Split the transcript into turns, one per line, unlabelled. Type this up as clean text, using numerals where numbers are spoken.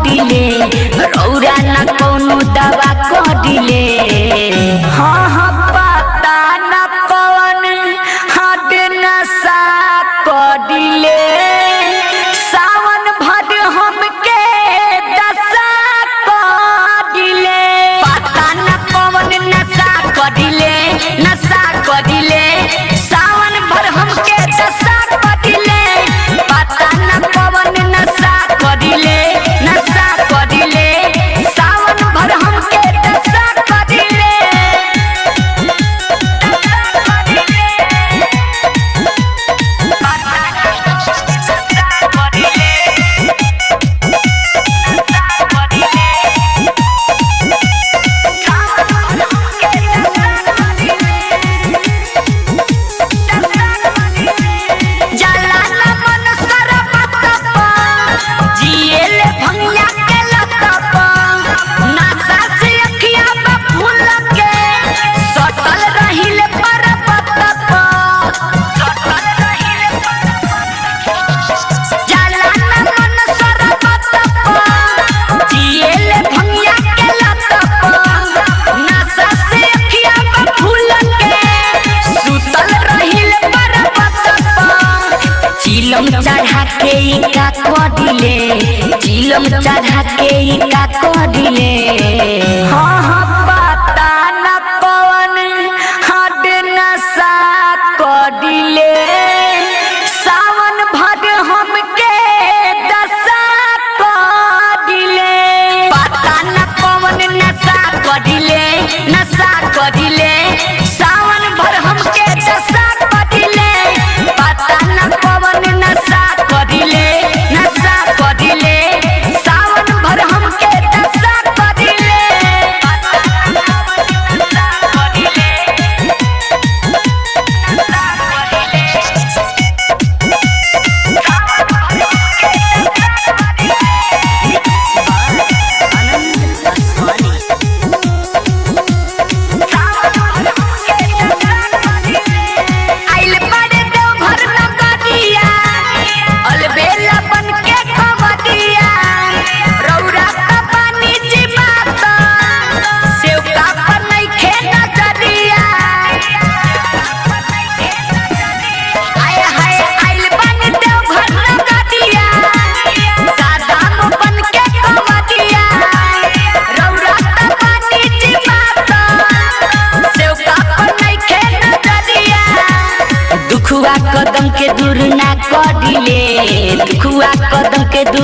कडिले रौरा न कोनो दवा कडिले। हाँ हाँ पता न कौन हद नशा कडिले सावन भर हमके दशा कडिले। पता न कौन नशा कडिले सावन भर हमके दशा कडिले। पता न कौन नशा कडिले सावन भर हमके दशा कडिले। चिलम चढ़ा के का कडिले का कडिले। हाँ हाँ पता न कौन हद नशा कडिले सावन भर हमके दशा कडिले। पता न कौन नशा कडिले सावन भर हमके दशा कडिले। पता न कौन नशा कडिले सावन भर हमके दशा कडिले। दुखुआ कदम के दूर ना कडिले दुखुआ कदम के दूर